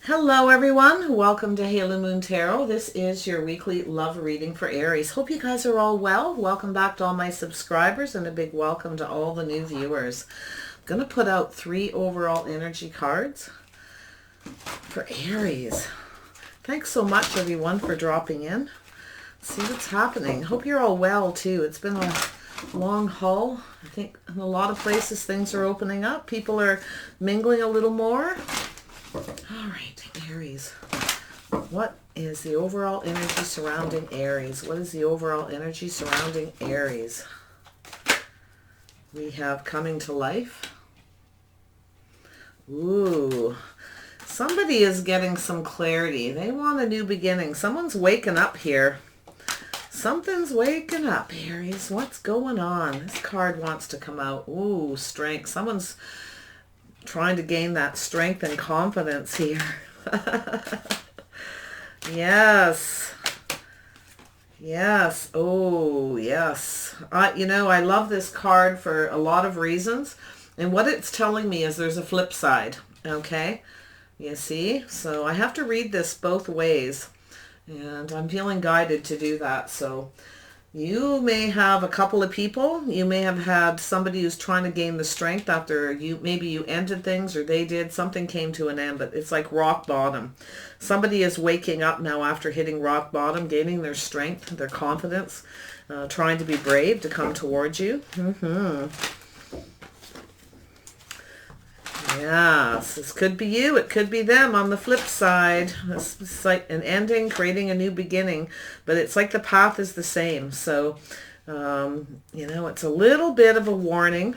Hello everyone, welcome to Halo Moon Tarot. This is your weekly love reading for Aries. Hope you guys are all well. Welcome back to all my subscribers and a big welcome to all the new viewers. I'm going to put out 3 overall energy cards for Aries. Thanks so much everyone for dropping in. See what's happening. Hope you're all well too. It's been a long haul. I think in a lot of places things are opening up. People are mingling a little more. All right, Aries. What is the overall energy surrounding Aries? What is the overall energy surrounding Aries? We have coming to life. Ooh. Somebody is getting some clarity. They want a new beginning. Someone's waking up here. Something's waking up, Aries. What's going on? This card wants to come out. Ooh, strength. Someone's trying to gain that strength and confidence here. Yes. Yes. Oh, yes. I love this card for a lot of reasons. And what it's telling me is there's a flip side. Okay. You see? So I have to read this both ways. And I'm feeling guided to do that. So you may have a couple of people. You may have had somebody who's trying to gain the strength after maybe you ended things or they did. Something came to an end, but it's like rock bottom. Somebody is waking up now after hitting rock bottom, gaining their strength, their confidence, trying to be brave to come towards you. Yes, this could be you. It could be them on the flip side. It's like an ending, creating a new beginning. But it's like the path is the same. So, it's a little bit of a warning.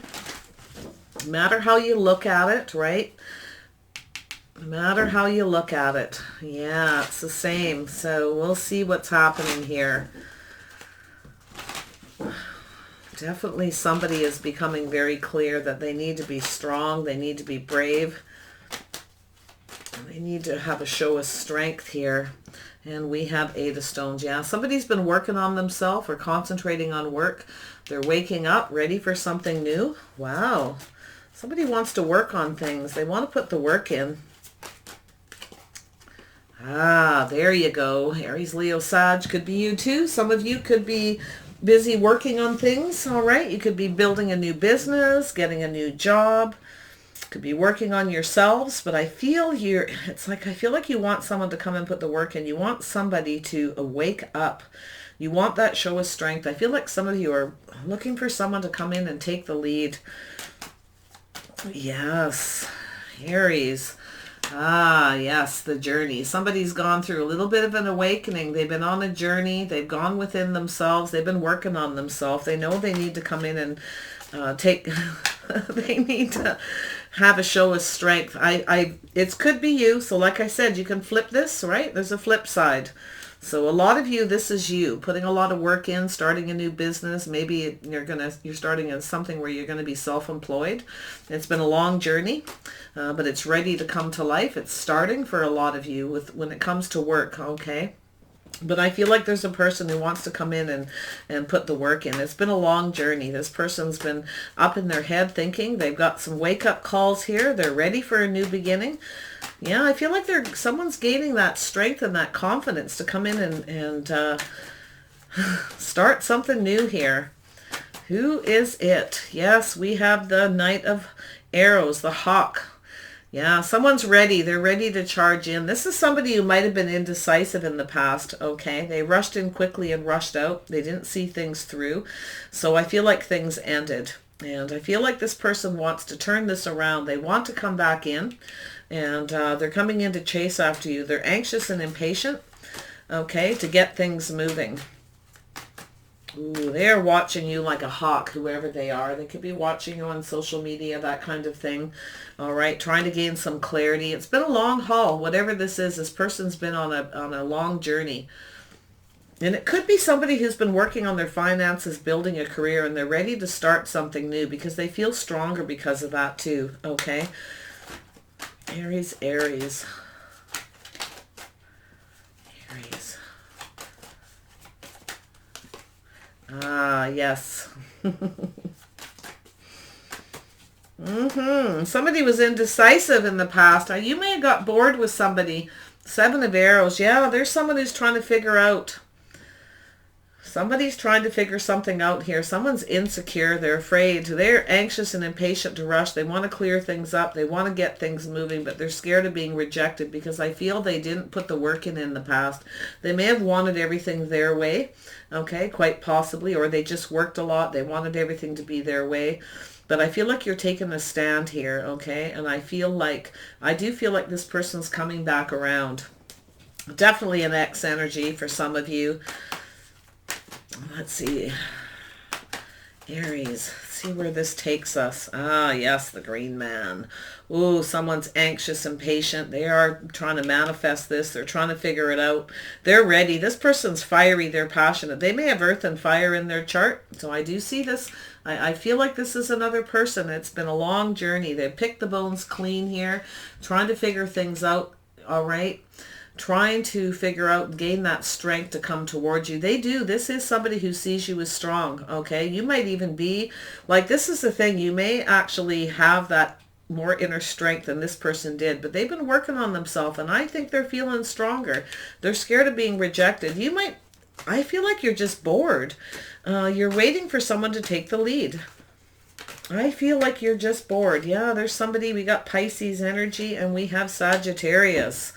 No matter how you look at it, right? No matter how you look at it. Yeah, it's the same. So we'll see what's happening here. Definitely somebody is becoming very clear that they need to be strong. They need to be brave. They need to have a show of strength here. And we have 8 of Stones. Yeah, somebody's been working on themselves or concentrating on work. They're waking up, ready for something new. Wow. Somebody wants to work on things. They want to put the work in. Ah, there you go. Aries, Leo, Sag could be you too. Some of you could be busy working on things. All right. You could be building a new business, getting a new job. Could be working on yourselves, but I feel I feel like you want someone to come and put the work in. You want somebody to wake up. You want that show of strength. I feel like some of you are looking for someone to come in and take the lead. Yes. Aries. Ah, yes, the journey. Somebody's gone through a little bit of an awakening. They've been on a journey. They've gone within themselves. They've been working on themselves. They know they need to come in and they need to have a show of strength. It could be you. So like I said, you can flip this, right? There's a flip side. So a lot of you, this is you putting a lot of work in, starting a new business. Maybe you're starting in something where you're going to be self-employed. It's been a long journey, but it's ready to come to life. It's starting for a lot of you when it comes to work. Okay. But I feel like there's a person who wants to come in and put the work in. It's been a long journey. This person's been up in their head thinking. They've got some wake-up calls here. They're ready for a new beginning. Yeah, I feel like someone's gaining that strength and that confidence to come in and start something new here. Who is it? Yes, we have the Knight of Arrows, the Hawk. Yeah, someone's ready. They're ready to charge in. This is somebody who might have been indecisive in the past, okay? They rushed in quickly and rushed out. They didn't see things through. So I feel like things ended. And I feel like this person wants to turn this around. They want to come back in. And they're coming in to chase after you. They're anxious and impatient, okay, to get things moving. Ooh, they're watching you like a hawk, whoever they are. They could be watching you on social media, that kind of thing. All right, trying to gain some clarity. It's been a long haul. Whatever this is, this person's been on a long journey. And it could be somebody who's been working on their finances, building a career, and they're ready to start something new because they feel stronger because of that too, okay? Aries, Aries. Aries. Ah, yes. Somebody was indecisive in the past. You may have got bored with somebody. Seven of Arrows. Yeah, there's someone who's trying to figure out. Somebody's trying to figure something out here. Someone's insecure. They're afraid. They're anxious and impatient to rush. They want to clear things up. They want to get things moving, but they're scared of being rejected because I feel they didn't put the work in the past. They may have wanted everything their way, okay, quite possibly, or they just worked a lot. They wanted everything to be their way. But I feel like you're taking a stand here, okay? And I do feel like this person's coming back around. Definitely an X energy for some of you. Let's see. Aries. See where this takes us. Ah, yes, the green man. Ooh, someone's anxious and patient. They are trying to manifest this. They're trying to figure it out. They're ready. This person's fiery. They're passionate. They may have earth and fire in their chart. So I do see this. I feel like this is another person. It's been a long journey. They picked the bones clean here, trying to figure things out. All right. Trying to figure out, gain that strength to come towards you. They do. This is somebody who sees you as strong, okay? You might even be, like, this is the thing. You may actually have that more inner strength than this person did, but they've been working on themselves, and I think they're feeling stronger. They're scared of being rejected. I feel like you're just bored. You're waiting for someone to take the lead. I feel like you're just bored. Yeah, there's somebody. We got Pisces energy, and we have Sagittarius.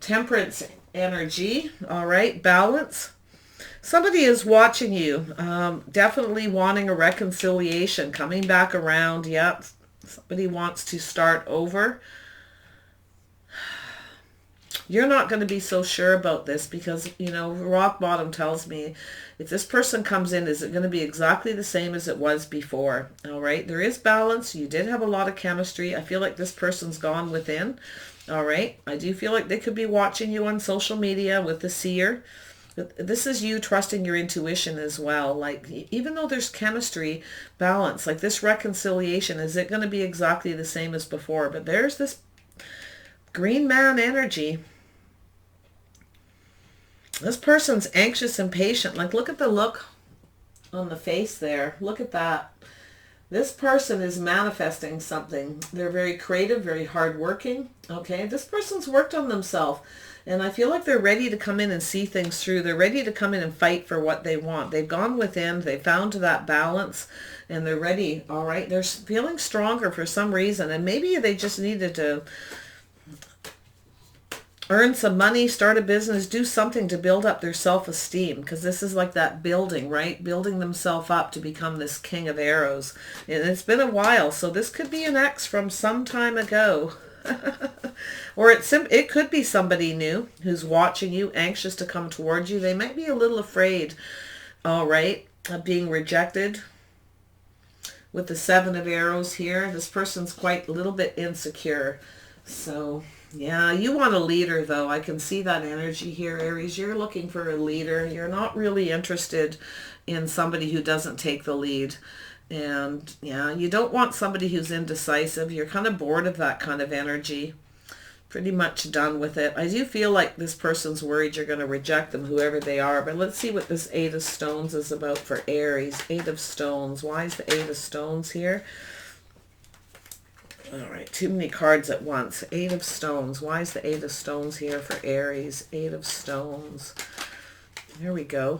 Temperance energy, all right, balance. Somebody is watching you, definitely wanting a reconciliation, coming back around. Yep, somebody wants to start over. You're not going to be so sure about this because, rock bottom tells me if this person comes in, is it going to be exactly the same as it was before? All right, there is balance. You did have a lot of chemistry. I feel like this person's gone within. All right, I do feel like they could be watching you on social media with the seer. This is you trusting your intuition as well. Like, even though there's chemistry, balance, like this reconciliation, is it going to be exactly the same as before? But there's this green man energy. This person's anxious and patient. Like, look at the look on the face there. Look at that. This person is manifesting something. They're very creative, very hardworking. Okay, this person's worked on themselves. And I feel like they're ready to come in and see things through. They're ready to come in and fight for what they want. They've gone within. They found that balance. And they're ready. All right, they're feeling stronger for some reason. And maybe they just needed to earn some money, start a business, do something to build up their self-esteem, because this is like that building, right? Building themselves up to become this king of arrows. And it's been a while, so this could be an ex from some time ago. Or it could be somebody new who's watching you, anxious to come towards you. They might be a little afraid, all right, of being rejected. With the Seven of Arrows here, this person's quite a little bit insecure. So yeah, you want a leader, though. I can see that energy here, Aries. You're looking for a leader. You're not really interested in somebody who doesn't take the lead. And yeah, you don't want somebody who's indecisive. You're kind of bored of that kind of energy. Pretty much done with it. I do feel like this person's worried you're going to reject them, whoever they are. But let's see what this Eight of Stones is about for Aries. Eight of Stones. Why is the Eight of Stones here? All right, too many cards at once. Eight of Stones. Why is the Eight of Stones here for Aries? Eight of Stones. There we go.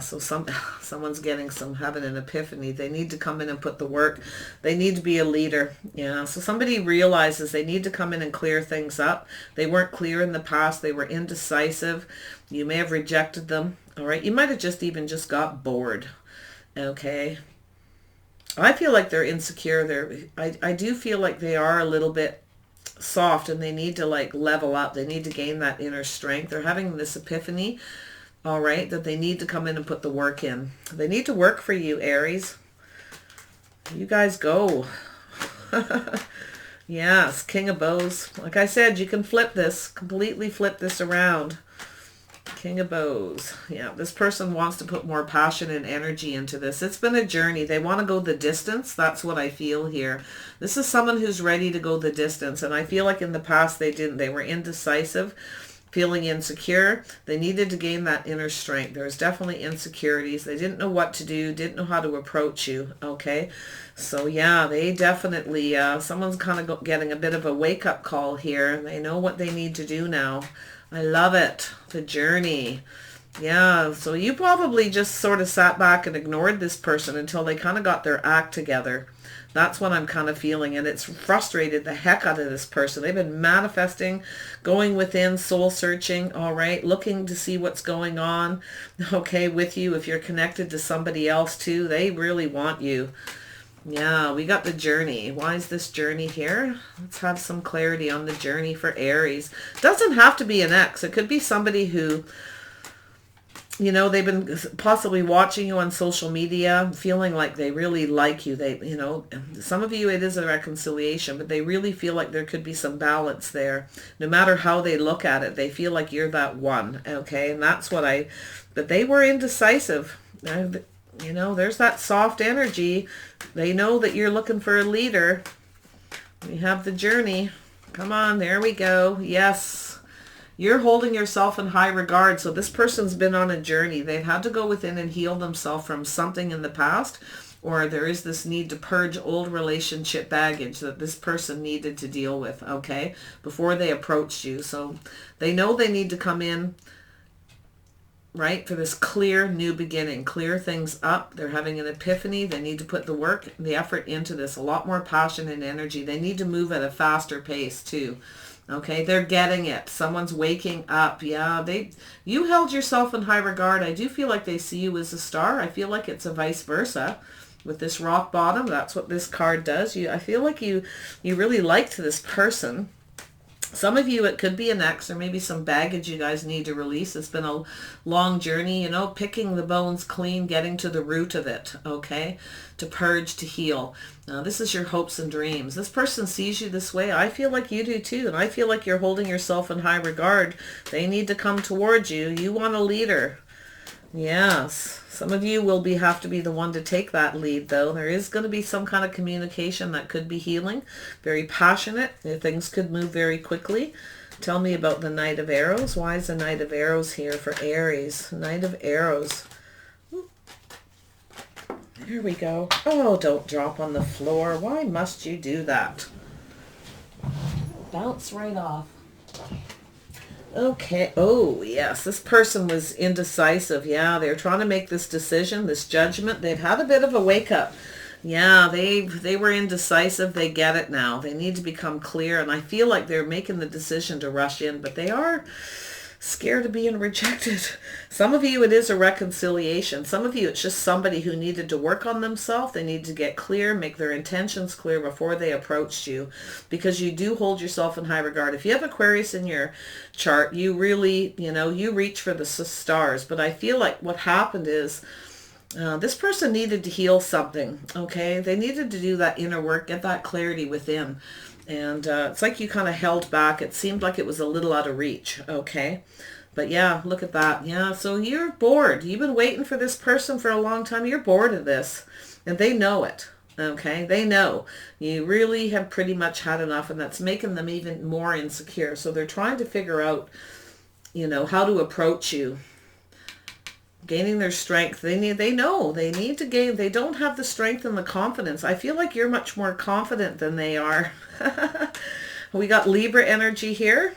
So someone's having an epiphany. They need to come in and put the work. They need to be a leader. Yeah, so somebody realizes they need to come in and clear things up. They weren't clear in the past. They were indecisive. You may have rejected them. All right, you might have just got bored. Okay. I feel like they're insecure. I do feel like they are a little bit soft and they need to like level up. They need to gain that inner strength. They're having this epiphany, all right, that they need to come in and put the work in. They need to work for you, Aries. You guys go. Yes, King of Bows. Like I said, you can completely flip this around. King of Bows. Yeah, this person wants to put more passion and energy into this. It's been a journey. They want to go the distance. That's what I feel here. This is someone who's ready to go the distance. And I feel like in the past they didn't. They were indecisive. feeling insecure. They needed to gain that inner strength. There was definitely insecurities. They didn't know what to do, didn't know how to approach you, okay? So yeah, they definitely, someone's kind of getting a bit of a wake-up call here. They know what they need to do now. I love it. The journey. Yeah, so you probably just sort of sat back and ignored this person until they kind of got their act together. That's what I'm kind of feeling, and it's frustrated the heck out of this person. They've been manifesting, going within, soul searching, all right, looking to see what's going on, okay, with you. If you're connected to somebody else too, they really want you. Yeah, we got the journey. Why is this journey here? Let's have some clarity on the journey for Aries. Doesn't have to be an ex. It could be somebody who, you know, they've been possibly watching you on social media, feeling like they really like you. They, you know, some of you, it is a reconciliation, but they really feel like there could be some balance there. No matter how they look at it, they feel like you're that one, okay? And that's what but they were indecisive. You know, there's that soft energy. They know that you're looking for a leader. We have the journey. Come on, there we go. Yes. You're holding yourself in high regard. So this person's been on a journey. They've had to go within and heal themselves from something in the past, or there is this need to purge old relationship baggage that this person needed to deal with, okay, before they approached you. So they know they need to come in, right, for this clear new beginning, clear things up. They're having an epiphany. They need to put the work, the effort into this, a lot more passion and energy. They need to move at a faster pace too. Okay, they're getting it. Someone's waking up. Yeah, you held yourself in high regard. I do feel like they see you as a star. I feel like it's a vice versa with this rock bottom. That's what this card does. I feel like you really liked this person. Some of you, it could be an ex or maybe some baggage you guys need to release. It's been a long journey, you know, picking the bones clean, getting to the root of it, okay, to purge, to heal. Now, this is your hopes and dreams. This person sees you this way. I feel like you do too, and I feel like you're holding yourself in high regard. They need to come towards you. You want a leader. Yes. Some of you will have to be the one to take that lead, though. There is going to be some kind of communication that could be healing, very passionate. Things could move very quickly. Tell me about the Knight of Arrows. Why is the Knight of Arrows here for Aries? Knight of Arrows. Here we go. Oh, don't drop on the floor. Why must you do that? Bounce right off. Okay. Oh, yes. This person was indecisive. Yeah, they're trying to make this decision, this judgment. They've had a bit of a wake up. Yeah, they were indecisive. They get it now. They need to become clear. And I feel like they're making the decision to rush in, but they are scared of being rejected. Some of you, it is a reconciliation. Some of you, it's just somebody who needed to work on themselves. They need to get clear, make their intentions clear before they approached you, because you do hold yourself in high regard. If you have Aquarius in your chart, you really, you know, you reach for the stars. But I feel like what happened is this person needed to heal something, okay? They needed to do that inner work, get that clarity within. And it's like you kind of held back. It seemed like it was a little out of reach, okay? But yeah, look at that. Yeah, so you're bored. You've been waiting for this person for a long time. You're bored of this. And they know it, okay? They know. You really have pretty much had enough, and that's making them even more insecure. So they're trying to figure out, you know, how to approach you. Gaining their strength. They need to gain. They don't have the strength and the confidence. I feel like you're much more confident than they are. We got Libra energy here.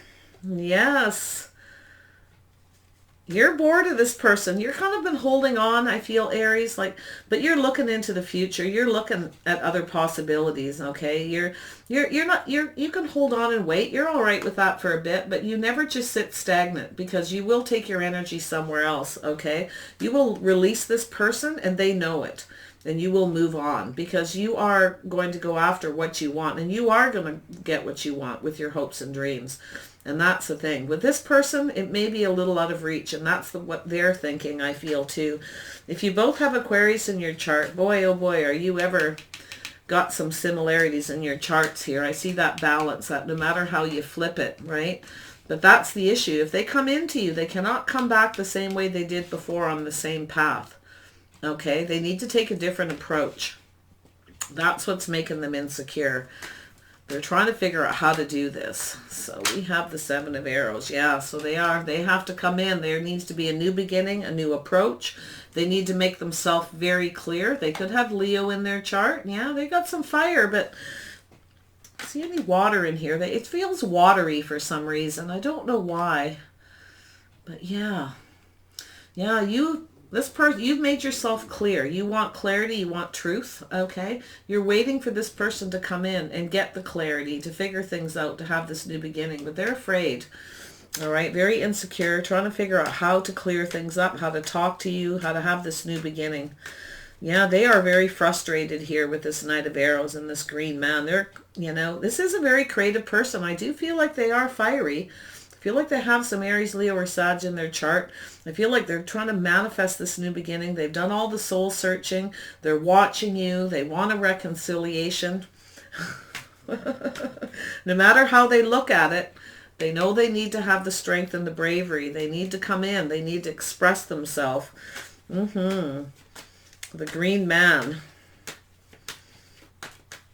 Yes. You're bored of this person. You're kind of been holding on, I feel, Aries, but you're looking into the future. You're looking at other possibilities, okay? You can hold on and wait. You're all right with that for a bit, but you never just sit stagnant, because you will take your energy somewhere else, okay? You will release this person and they know it. And you will move on, because you are going to go after what you want, and you are going to get what you want with your hopes and dreams. And that's the thing. With this person, it may be a little out of reach, and that's what they're thinking, I feel, too. If you both have Aquarius in your chart, boy, oh boy, are you ever got some similarities in your charts here. I see that balance, that no matter how you flip it, right? But that's the issue. If they come into you, they cannot come back the same way they did before on the same path. Okay? They need to take a different approach. That's what's making them insecure. They're trying to figure out how to do this. So we have the Seven of Arrows. Yeah, so they have to come in. There needs to be a new beginning, a new approach. They need to make themselves very clear. They could have Leo in their chart. Yeah, they got some fire, but see any water in here? It feels watery for some reason. I don't know why. But yeah. Yeah, you've made yourself clear. You want clarity, you want truth, okay? You're waiting for this person to come in and get the clarity, to figure things out, to have this new beginning, but they're afraid. All right, very insecure, trying to figure out how to clear things up, how to talk to you, how to have this new beginning. Yeah, they are very frustrated here with this Knight of Arrows and this Green Man. This is a very creative person. I do feel like they are fiery. I feel like they have some Aries, Leo, or Sag in their chart. I feel like they're trying to manifest this new beginning. They've done all the soul searching. They're watching you. They want a reconciliation. No matter how they look at it, they know they need to have the strength and the bravery. They need to come in. They need to express themselves. The Green Man.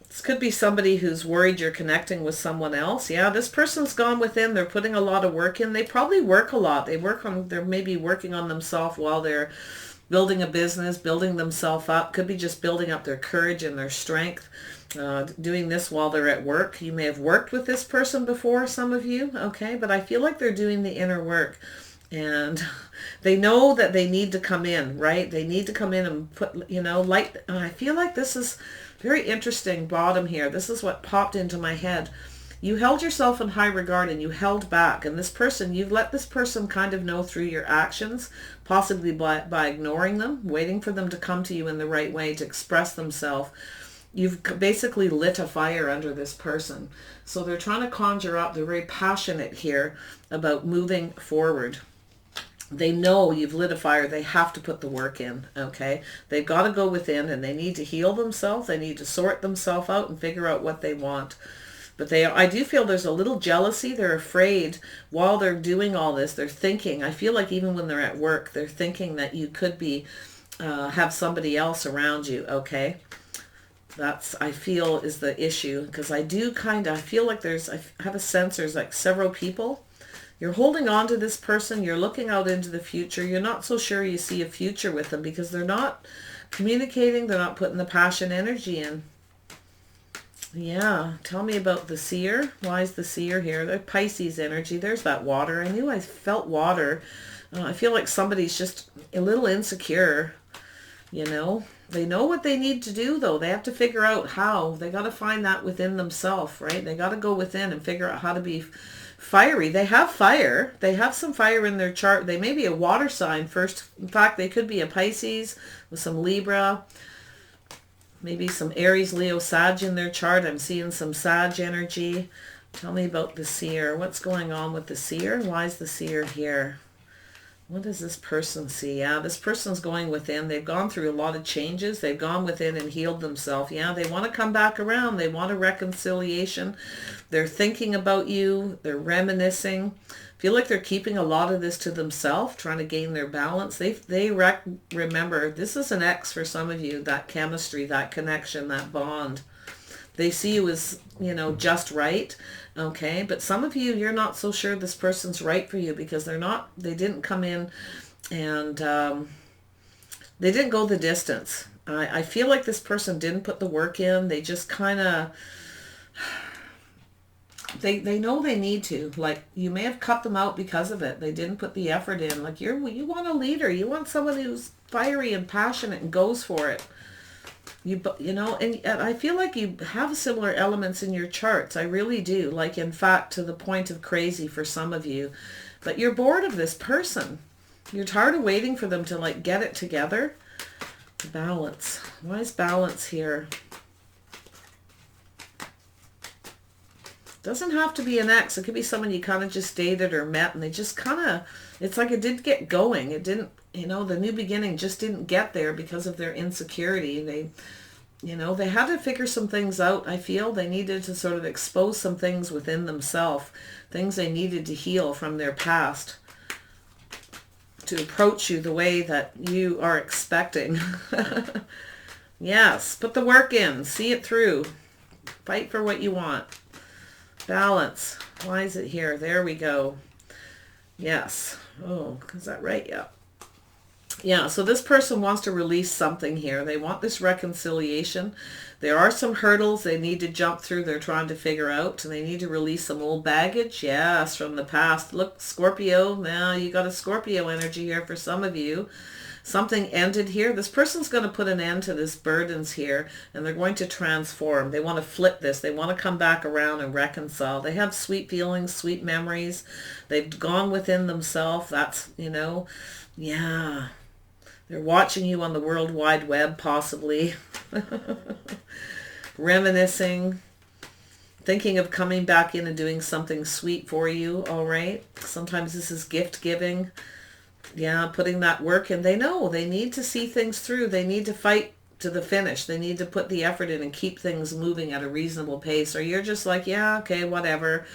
This could be somebody who's worried you're connecting with someone else. Yeah, this person's gone within. They're putting a lot of work in. They probably work a lot. They're maybe working on themselves while they're building a business, building themselves up. Could be just building up their courage and their strength. Doing this while they're at work. You may have worked with this person before, some of you, okay? But I feel like they're doing the inner work. And they know that they need to come in, right? They need to come in and put, I feel like this is very interesting bottom here. This is what popped into my head. You held yourself in high regard and you held back. And this person, you've let this person kind of know through your actions, possibly by ignoring them, waiting for them to come to you in the right way to express themselves. You've basically lit a fire under this person. So they're trying to conjure up. They're very passionate here about moving forward. They know you've lit a fire. They have to put the work in, okay? They've got to go within and they need to heal themselves. They need to sort themselves out and figure out what they want. But I do feel there's a little jealousy. They're afraid while they're doing all this. They're thinking, I feel like even when they're at work, they're thinking that you could be, have somebody else around you, okay? That's, I feel, is the issue. Because I feel like I have a sense there's like several people. You're holding on to this person. You're looking out into the future. You're not so sure you see a future with them because they're not communicating. They're not putting the passion energy in. Yeah. Tell me about the Seer. Why is the Seer here? The Pisces energy. There's that water. I knew I felt water. I feel like somebody's just a little insecure. They know what they need to do, though. They have to figure out how. They got to find that within themselves, right? They got to go within and figure out how to be fiery. They have fire. They have some fire in their chart. They may be a water sign first. In fact, they could be a Pisces with some Libra, maybe some Aries, Leo, Sag in their chart. I'm seeing some Sag energy. Tell me about the Seer. What's going on with the Seer? Why is the Seer here? What does this person see? Yeah, this person's going within. They've gone through a lot of changes. They've gone within and healed themselves. Yeah, they want to come back around. They want a reconciliation. They're thinking about you. They're reminiscing. Feel like they're keeping a lot of this to themselves, trying to gain their balance. Remember, this is an X for some of you, that chemistry, that connection, that bond. They see you as, just right. Okay. But some of you, you're not so sure this person's right for you because they didn't come in and they didn't go the distance. I feel like this person didn't put the work in. They just kind of, they know they need to. Like, you may have cut them out because of it. They didn't put the effort in. Like, you want a leader. You want someone who's fiery and passionate and goes for it. And I feel like you have similar elements in your charts. I really do. Like, in fact, to the point of crazy for some of you. But you're bored of this person. You're tired of waiting for them to, get it together. Balance. Why is balance here? Doesn't have to be an ex. It could be someone you kind of just dated or met and they just kind of, it's like it didn't get going. It didn't, the new beginning just didn't get there because of their insecurity. They had to figure some things out. I feel they needed to sort of expose some things within themselves, things they needed to heal from their past to approach you the way that you are expecting. Yes, put the work in, see it through. Fight for what you want. Balance. Why is it here? There we go. Yes. Oh, is that right? Yeah. Yeah, so this person wants to release something here. They want this reconciliation. There are some hurdles they need to jump through. They're trying to figure out, and they need to release some old baggage. Yes, from the past. Look, Scorpio. Now you got a Scorpio energy here for some of you. Something ended here. This person's going to put an end to this burdens here, and they're going to transform. They want to flip this. They want to come back around and reconcile. They have sweet feelings, sweet memories. They've gone within themselves. That's, yeah. They're watching you on the World Wide Web, possibly. Reminiscing. Thinking of coming back in and doing something sweet for you, all right? Sometimes this is gift giving. Yeah, putting that work in. They know they need to see things through. They need to fight to the finish. They need to put the effort in and keep things moving at a reasonable pace. Or you're just like, yeah, okay, whatever.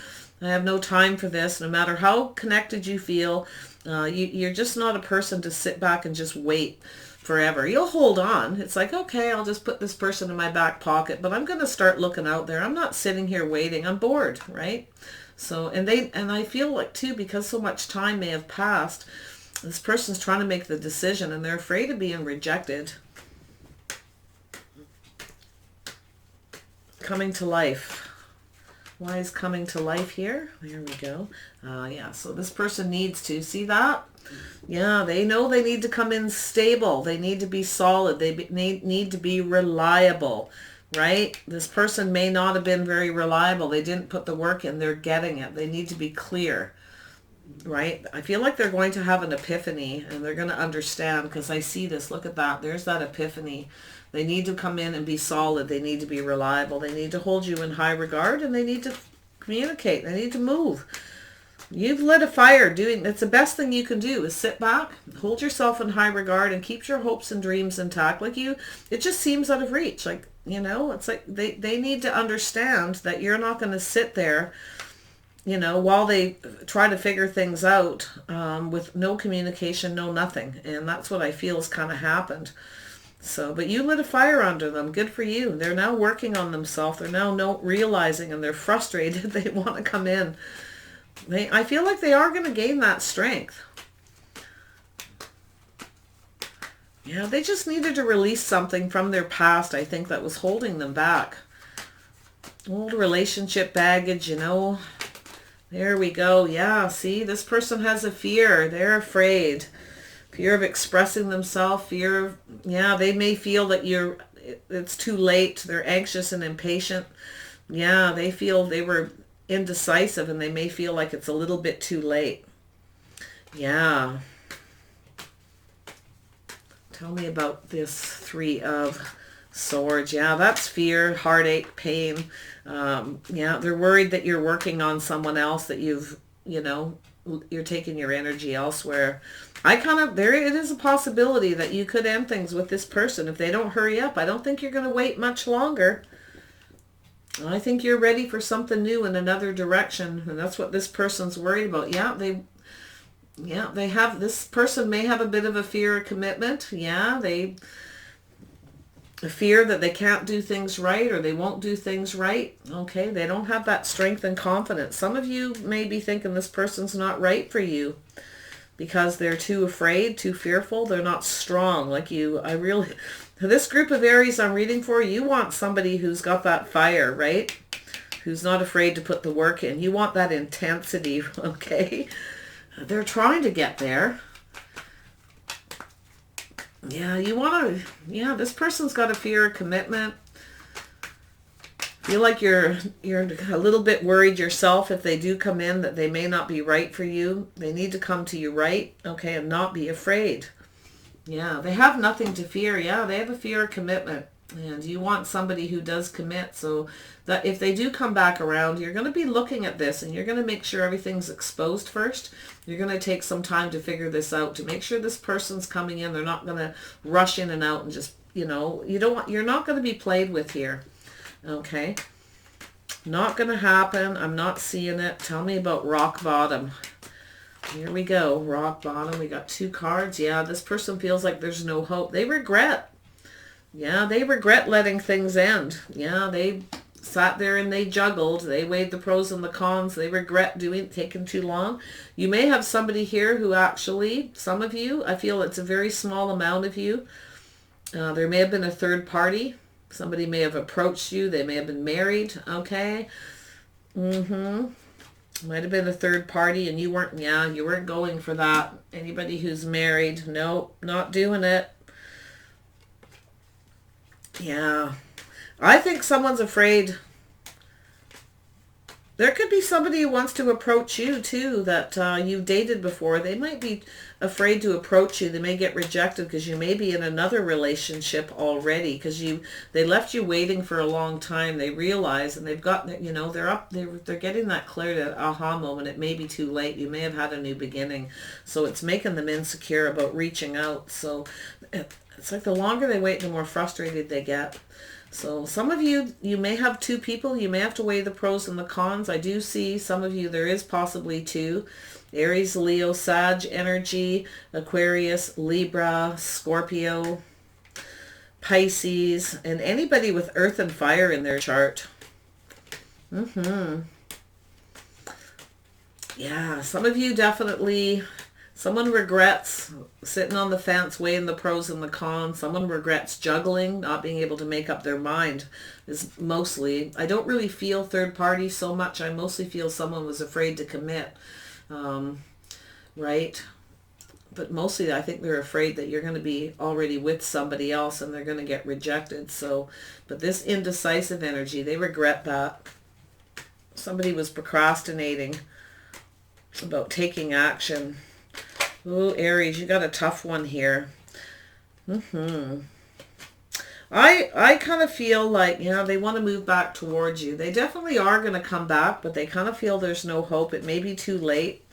I have no time for this. No matter how connected you feel, you're just not a person to sit back and just wait forever. You'll hold on. It's like, okay, I'll just put this person in my back pocket, but I'm going to start looking out there. I'm not sitting here waiting. I'm bored, right? So, and I feel like too, because so much time may have passed, this person's trying to make the decision and they're afraid of being rejected. Coming to life. Why is coming to life here? There we go. Yeah, so this person needs to. See that? Yeah, they know they need to come in stable. They need to be solid. They need to be reliable, right? This person may not have been very reliable. They didn't put the work in. They're getting it. They need to be clear. Right? I feel like they're going to have an epiphany and they're going to understand, because I see this. Look at that. There's that epiphany. They need to come in and be solid. They need to be reliable. They need to hold you in high regard, and they need to communicate. They need to move. You've lit a fire. It's the best thing you can do is sit back, hold yourself in high regard, and keep your hopes and dreams intact. It just seems out of reach. It's like they need to understand that you're not going to sit there while they try to figure things out with no communication, no nothing. And that's what I feel has kind of happened. So, but you lit a fire under them. Good for you. They're now working on themselves. They're now realizing, and they're frustrated. They want to come in. I feel like they are going to gain that strength. Yeah, they just needed to release something from their past, I think, that was holding them back. Old relationship baggage, There we go. Yeah, see, this person has a fear. They're afraid. Fear of expressing themselves. Fear of, they may feel that it's too late. They're anxious and impatient. Yeah, they feel they were indecisive and they may feel like it's a little bit too late. Yeah. Tell me about this Three of Swords. Yeah, that's fear, heartache, pain. They're worried that you're working on someone else, that you're taking your energy elsewhere. It is a possibility that you could end things with this person if they don't hurry up. I don't think you're going to wait much longer. I think you're ready for something new in another direction, and that's what this person's worried about. This person may have a bit of a fear of commitment. Yeah, they fear that they can't do things right, or they won't do things right. Okay, they don't have that strength and confidence. Some of you may be thinking this person's not right for you because they're too afraid, too fearful. They're not strong like you. This group of Aries I'm reading for, you want somebody who's got that fire, right? Who's not afraid to put the work in. You want that intensity, okay? They're trying to get there. Yeah, this person's got a fear of commitment. Feel like you're a little bit worried yourself if they do come in, that they may not be right for you. They need to come to you right, okay, and not be afraid. Yeah, they have nothing to fear. Yeah, they have a fear of commitment. And you want somebody who does commit, so that if they do come back around, you're going to be looking at this and you're going to make sure everything's exposed first. You're going to take some time to figure this out, to make sure this person's coming in. They're not going to rush in and out and just, you're not going to be played with here. Okay? Not going to happen. I'm not seeing it. Tell me about rock bottom. Here we go. Rock bottom. We got 2 cards. Yeah, this person feels like there's no hope. They regret. Yeah, they regret letting things end. Yeah, they sat there and they juggled. They weighed the pros and the cons. They regret taking too long. You may have somebody here who actually, some of you, I feel it's a very small amount of you. There may have been a third party. Somebody may have approached you. They may have been married. Okay. Might have been a third party and you weren't going for that. Anybody who's married, nope, not doing it. Yeah. I think someone's afraid. There could be somebody who wants to approach you too that you've dated before. They might be afraid to approach you. They may get rejected because you may be in another relationship already because they left you waiting for a long time. They realize and they've got, they're getting that clear, that aha moment. It may be too late. You may have had a new beginning. So it's making them insecure about reaching out. So it's like the longer they wait, the more frustrated they get. So some of you, you may have two people. You may have to weigh the pros and the cons. I do see some of you, there is possibly two. Aries, Leo, Sag energy, Aquarius, Libra, Scorpio, Pisces, and anybody with earth and fire in their chart. Yeah, some of you definitely... Someone regrets sitting on the fence weighing the pros and the cons. Someone regrets juggling, not being able to make up their mind is mostly. I don't really feel third party so much. I mostly feel someone was afraid to commit, right? But mostly I think they're afraid that you're going to be already with somebody else and they're going to get rejected. So, but this indecisive energy, they regret that. Somebody was procrastinating about taking action. Oh, Aries, you got a tough one here. I kind of feel like, they want to move back towards you. They definitely are going to come back, but they kind of feel there's no hope. It may be too late.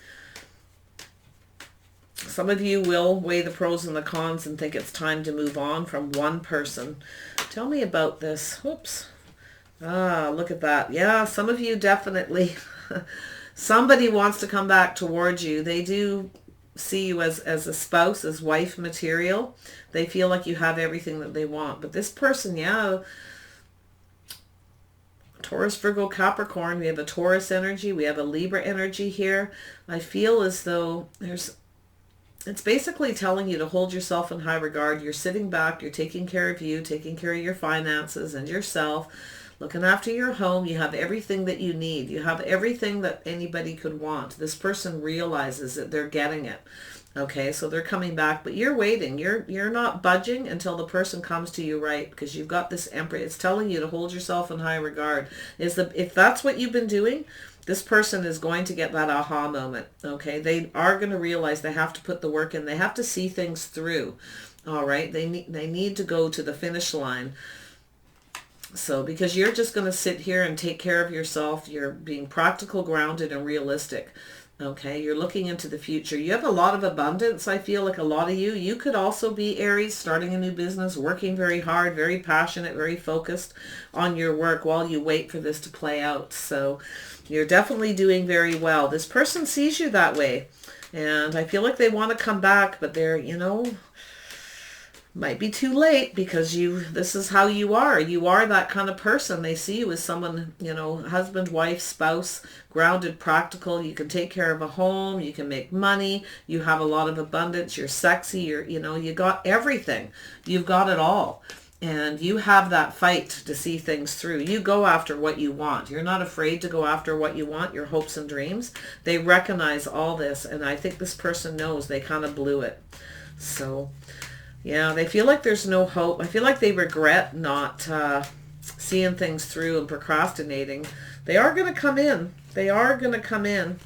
Some of you will weigh the pros and the cons and think it's time to move on from one person. Tell me about this. Whoops. Ah, look at that. Yeah, some of you definitely. Somebody wants to come back towards you. They do see you as a spouse, as wife material. They feel like you have everything that they want. But this person, Taurus, Virgo, Capricorn, we have a Taurus energy, we have a Libra energy here. I feel as though it's basically telling you to hold yourself in high regard. You're sitting back, you're taking care of you, taking care of your finances and yourself, looking after your home. You have everything that you need. You have everything that anybody could want. This person realizes that they're getting it. Okay, so they're coming back, but you're waiting. You're not budging until the person comes to you, right? Because you've got this Emperor. It's telling you to hold yourself in high regard. If that's what you've been doing, this person is going to get that aha moment. Okay, they are going to realize they have to put the work in. They have to see things through. All right, they need to go to the finish line. So because you're just going to sit here and take care of yourself, you're being practical, grounded, and realistic. Okay, you're looking into the future. You have a lot of abundance. I feel like a lot of you could also be Aries, starting a new business, working very hard, very passionate, very focused on your work while you wait for this to play out. So you're definitely doing very well. This person sees you that way. And I feel like they want to come back, but they're, might be too late because this is how you are. You are that kind of person. They see you as someone, husband, wife, spouse, grounded, practical. You can take care of a home. You can make money. You have a lot of abundance. You're sexy. You got everything. You've got it all. And you have that fight to see things through. You go after what you want. You're not afraid to go after what you want, your hopes and dreams. They recognize all this. And I think this person knows they kind of blew it. So... yeah, they feel like there's no hope. I feel like they regret not seeing things through and procrastinating. They are going to come in. They are going to come in.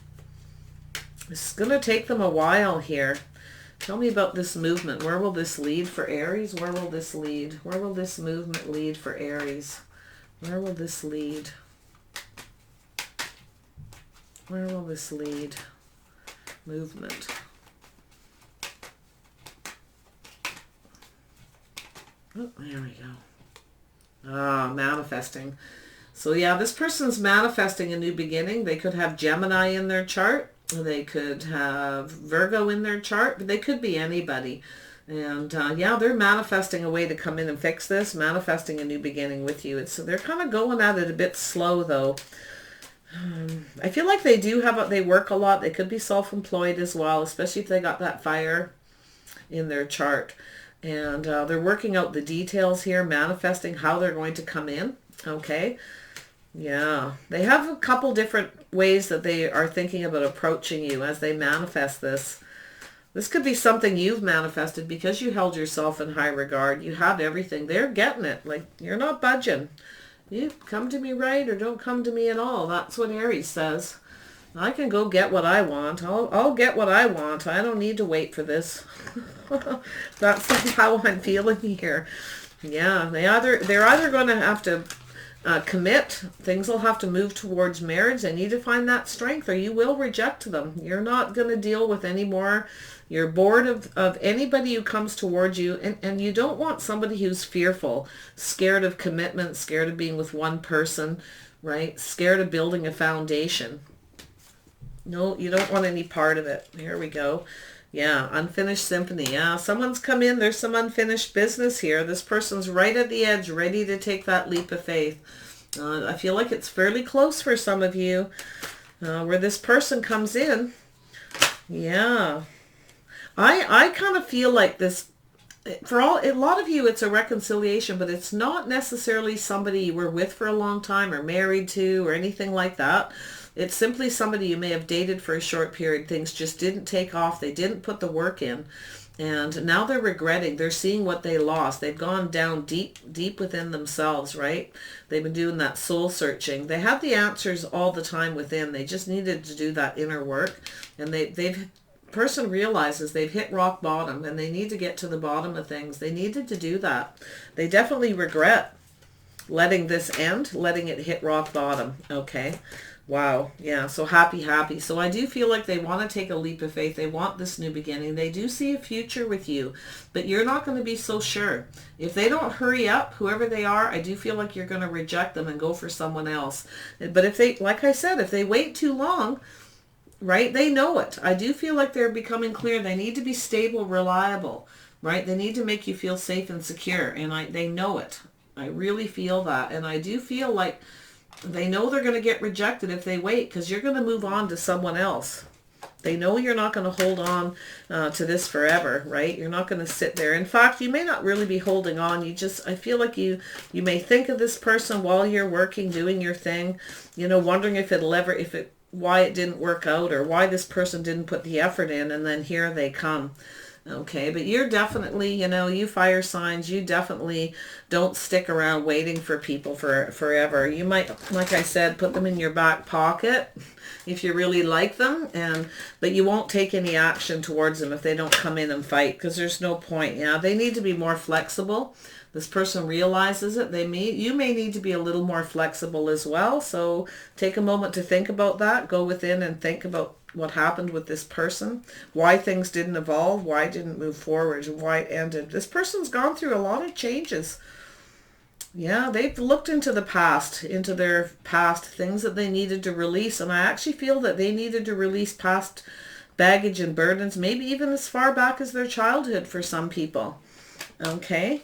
It's going to take them a while here. Tell me about this movement. Where will this lead for Aries? Where will this lead? Where will this movement lead for Aries? Where will this lead? Where will this lead? Movement. Oh, there we go. Manifesting. So yeah, this person's manifesting a new beginning. They could have Gemini in their chart. They could have Virgo in their chart, but they could be anybody. And yeah, they're manifesting a way to come in and fix this, manifesting a new beginning with you. So they're kind of going at it a bit slow though. I feel like they work a lot. They could be self-employed as well, especially if they got that fire in their chart. And they're working out the details here, manifesting how they're going to come in. Okay. Yeah. They have a couple different ways that they are thinking about approaching you as they manifest this. This could be something you've manifested because you held yourself in high regard. You have everything. They're getting it. Like, you're not budging. You come to me right or don't come to me at all. That's what Aries says. I can go get what I want. I'll get what I want. I don't need to wait for this. That's how I'm feeling here. Yeah, they're either going to have to commit. Things will have to move towards marriage. They need to find that strength or you will reject them. You're not going to deal with any more. You're bored of anybody who comes towards you, and you don't want somebody who's fearful, scared of commitment, scared of being with one person, right? Scared of building a foundation. No, you don't want any part of it. Here we go. Yeah, unfinished symphony. Yeah, someone's come in. There's some unfinished business here. This person's right at the edge, ready to take that leap of faith. I feel like it's fairly close for some of you, where this person comes in. Yeah. I kind of feel like this, for a lot of you, it's a reconciliation, but it's not necessarily somebody you were with for a long time or married to or anything like that. It's simply somebody you may have dated for a short period. Things just didn't take off. They didn't put the work in. And now they're regretting. They're seeing what they lost. They've gone down deep within themselves, right? They've been doing that soul searching. They have the answers all the time within. They just needed to do that inner work. And person realizes they've hit rock bottom and they need to get to the bottom of things. They needed to do that. They definitely regret letting this end, letting it hit rock bottom. Okay. Wow. Yeah. So happy. So I do feel like they want to take a leap of faith. They want this new beginning. They do see a future with you, but you're not going to be so sure. If they don't hurry up, whoever they are, I do feel like you're going to reject them and go for someone else. But if they, like I said, if they wait too long, right, they know it. I do feel like they're becoming clear. They need to be stable, reliable, right? They need to make you feel safe and secure. And they know it. I really feel that. And I do feel like they know they're going to get rejected if they wait, because you're going to move on to someone else. They know you're not going to hold on to this forever, right? You're not going to sit there. In fact, you may not really be holding on. I feel like you may think of this person while you're working, doing your thing, wondering why it didn't work out or why this person didn't put the effort in, and then here they come. Okay, but you're definitely, you fire signs, you definitely don't stick around waiting for people for forever. You might, like I said, put them in your back pocket if you really like them, but you won't take any action towards them if they don't come in and fight, because there's no point. Yeah, they need to be more flexible. This person realizes it. You may need to be a little more flexible as well. So take a moment to think about that. Go within and think about what happened with this person, why things didn't evolve, why it didn't move forward, and why it ended. This person's gone through a lot of changes. Yeah, they've looked into the past, into their past, things that they needed to release. And I actually feel that they needed to release past baggage and burdens, maybe even as far back as their childhood for some people. Okay.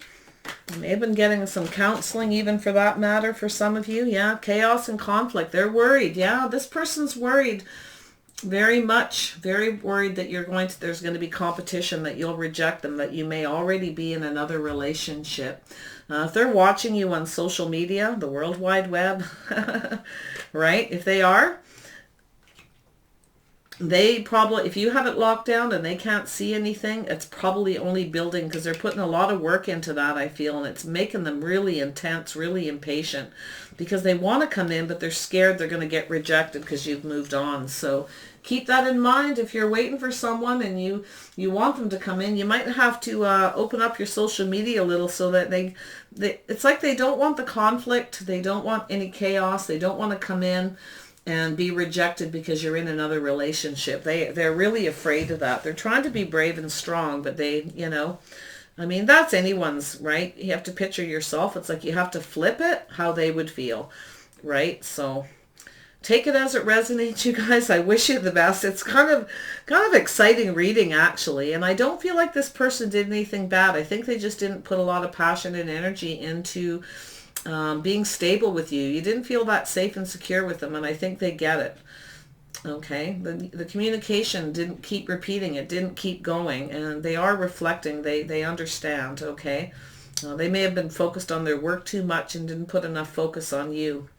You may have been getting some counseling even for that matter for some of you. Yeah, chaos and conflict. They're worried. Yeah, this person's worried. Very much, very worried that there's going to be competition, that you'll reject them, that you may already be in another relationship. If they're watching you on social media, the World Wide Web, right? If they are, they probably, if you have it locked down and they can't see anything, it's probably only building, because they're putting a lot of work into that, I feel, and it's making them really intense, really impatient, because they want to come in, but they're scared they're going to get rejected because you've moved on. So keep that in mind. If you're waiting for someone and you want them to come in, you might have to open up your social media a little, so that it's like they don't want the conflict, they don't want any chaos, they don't want to come in and be rejected because you're in another relationship. They're really afraid of that. They're trying to be brave and strong, but that's anyone's, right? You have to picture yourself. It's like you have to flip it how they would feel, right? So take it as it resonates, you guys. I wish you the best. It's kind of exciting reading, actually. And I don't feel like this person did anything bad. I think they just didn't put a lot of passion and energy into being stable with you. You didn't feel that safe and secure with them, and I think they get it. Okay, the communication didn't keep repeating, it didn't keep going, and they are reflecting, they understand. Okay, they may have been focused on their work too much and didn't put enough focus on you.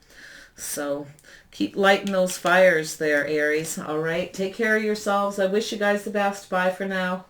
So keep lighting those fires there, Aries. All right, take care of yourselves. I wish you guys the best. Bye for now.